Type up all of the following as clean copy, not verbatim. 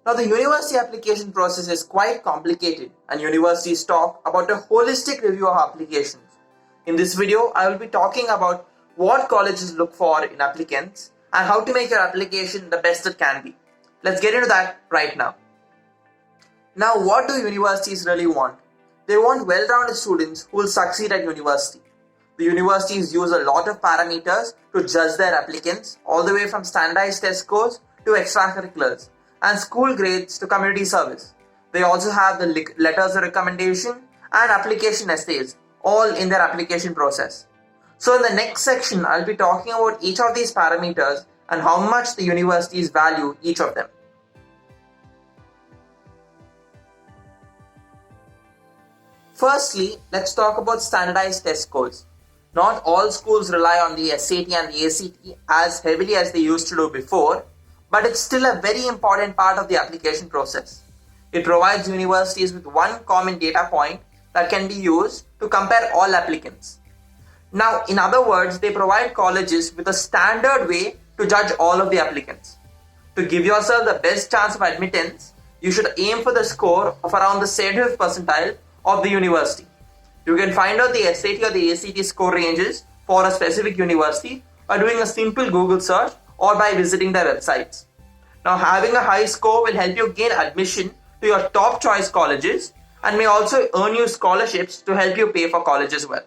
Now, the university application process is quite complicated, and universities talk about a holistic review of applications. In this video, I will be talking about what colleges look for in applicants and how to make your application the best it can be. Let's get into that right now. Now, what do universities really want? They want well-rounded students who will succeed at university. The universities use a lot of parameters to judge their applicants, all the way from standardized test scores to extracurriculars, and school grades to community service. They also have the letters of recommendation and application essays, all in their application process. So in the next section, I'll be talking about each of these parameters and how much the universities value each of them. Firstly, let's talk about standardized test scores. Not all schools rely on the SAT and the ACT as heavily as they used to do before, but it's still a very important part of the application process. It provides universities with one common data point that can be used to compare all applicants. Now, in other words, they provide colleges with a standard way to judge all of the applicants. To give yourself the best chance of admittance, you should aim for the score of around the 75th percentile of the university. You can find out the SAT or the ACT score ranges for a specific university by doing a simple Google search or by visiting their websites. Now, having a high score will help you gain admission to your top choice colleges and may also earn you scholarships to help you pay for college as well.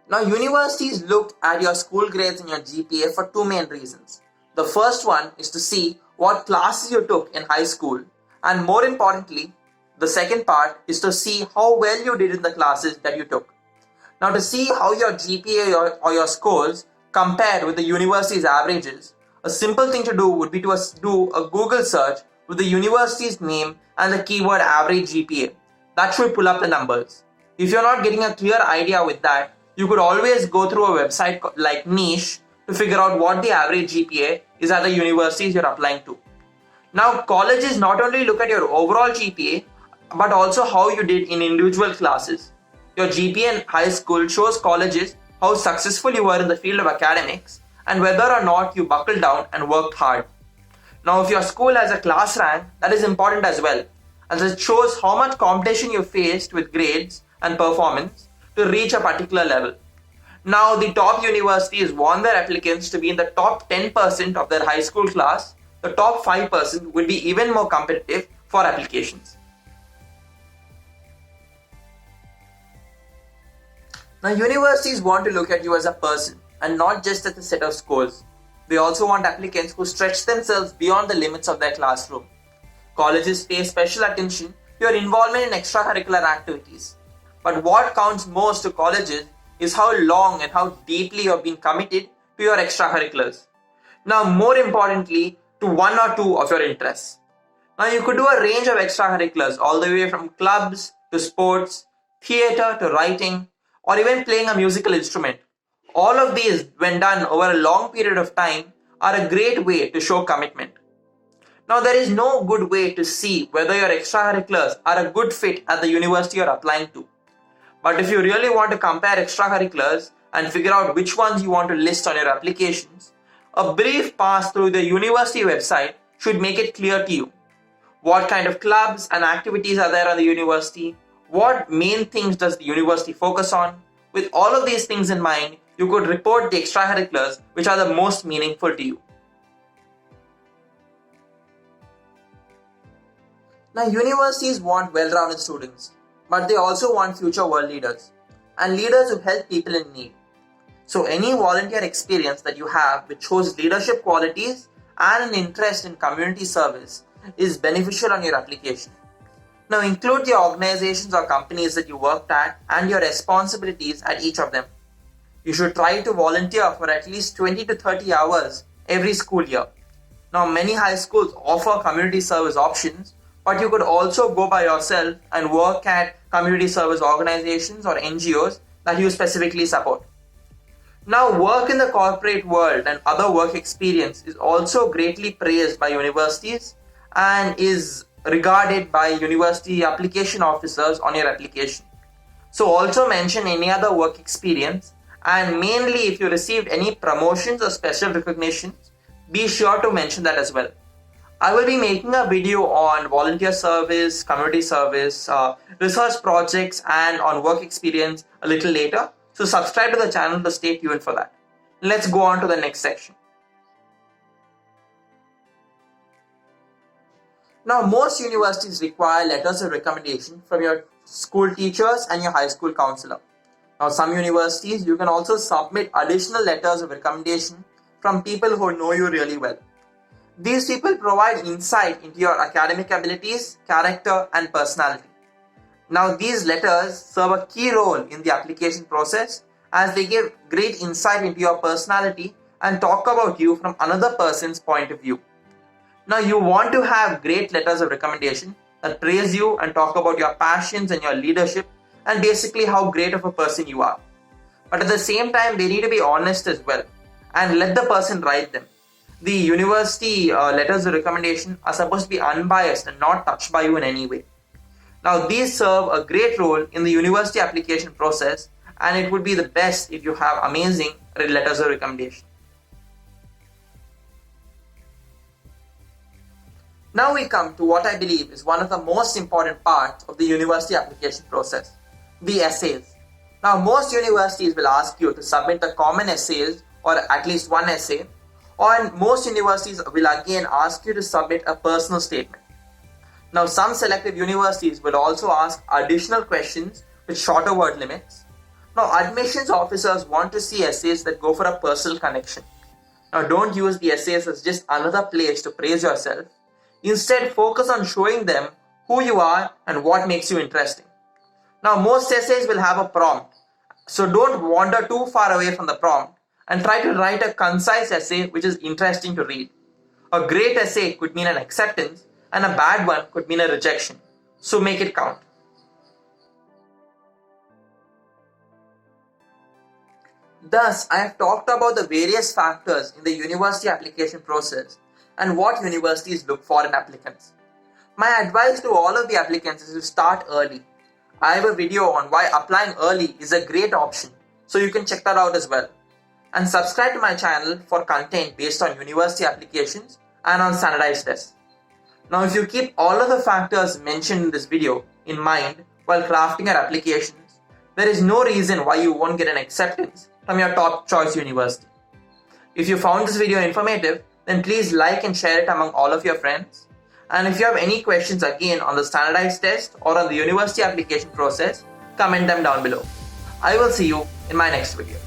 Now, universities look at your school grades and your GPA for two main reasons. The first one is to see what classes you took in high school, and more importantly, the second part is to see how well you did in the classes that you took. Now, to see how your GPA or your scores compare with the university's averages, a simple thing to do would be to do a Google search with the university's name and the keyword average GPA. That should pull up the numbers. If you're not getting a clear idea with that, you could always go through a website like Niche to figure out what the average GPA is at the universities you're applying to. Now, colleges not only look at your overall GPA, but also how you did in individual classes. Your GPA in high school shows colleges how successful you were in the field of academics and whether or not you buckled down and worked hard. Now, if your school has a class rank, that is important as well, as it shows how much competition you faced with grades and performance to reach a particular level. Now, the top universities want their applicants to be in the top 10% of their high school class. The top 5% would be even more competitive for applications. Now, universities want to look at you as a person and not just as a set of scores. They also want applicants who stretch themselves beyond the limits of their classroom. Colleges pay special attention to your involvement in extracurricular activities. But what counts most to colleges is how long and how deeply you have been committed to your extracurriculars. Now, more importantly, to one or two of your interests. Now, you could do a range of extracurriculars all the way from clubs to sports, theatre to writing, or even playing a musical instrument. All of these, when done over a long period of time, are a great way to show commitment. Now, there is no good way to see whether your extracurriculars are a good fit at the university you're applying to. But if you really want to compare extracurriculars and figure out which ones you want to list on your applications, a brief pass through the university website should make it clear to you. What kind of clubs and activities are there at the university? What main things does the university focus on? With all of these things in mind, you could report the extracurriculars which are the most meaningful to you. Now, universities want well-rounded students, but they also want future world leaders and leaders who help people in need. So any volunteer experience that you have which shows leadership qualities and an interest in community service is beneficial on your application. Now, include the organizations or companies that you worked at and your responsibilities at each of them. You should try to volunteer for at least 20 to 30 hours every school year. Now, many high schools offer community service options, but you could also go by yourself and work at community service organizations or NGOs that you specifically support. Now, work in the corporate world and other work experience is also greatly praised by universities and is regarded by university application officers on your application. So also mention any other work experience, and mainly if you received any promotions or special recognitions be sure to mention that as well. I will be making a video on volunteer service, community service, research projects, and on work experience a little later. So subscribe to the channel to stay tuned for that. Let's go on to the next section. Now, most universities require letters of recommendation from your school teachers and your high school counselor. Now, some universities, you can also submit additional letters of recommendation from people who know you really well. These people provide insight into your academic abilities, character, and personality. Now, these letters serve a key role in the application process as they give great insight into your personality and talk about you from another person's point of view. Now, you want to have great letters of recommendation that praise you and talk about your passions and your leadership and basically how great of a person you are. But at the same time, they need to be honest as well and let the person write them. The university letters of recommendation are supposed to be unbiased and not touched by you in any way. Now, these serve a great role in the university application process, and it would be the best if you have amazing letters of recommendation. Now we come to what I believe is one of the most important parts of the university application process, the essays. Now, most universities will ask you to submit the common essays or at least one essay, and most universities will again ask you to submit a personal statement. Now, some selective universities will also ask additional questions with shorter word limits. Now, admissions officers want to see essays that go for a personal connection. Now, don't use the essays as just another place to praise yourself. Instead, focus on showing them who you are and what makes you interesting. Now, most essays will have a prompt, so don't wander too far away from the prompt and try to write a concise essay which is interesting to read. A great essay could mean an acceptance and a bad one could mean a rejection, so make it count. Thus, I have talked about the various factors in the university application process and what universities look for in applicants. My advice to all of the applicants is to start early. I have a video on why applying early is a great option, so you can check that out as well. And subscribe to my channel for content based on university applications and on standardized tests. Now, if you keep all of the factors mentioned in this video in mind while crafting your applications, there is no reason why you won't get an acceptance from your top choice university. If you found this video informative, then please like and share it among all of your friends. And if you have any questions again on the standardized test or on the university application process, comment them down below. I will see you in my next video.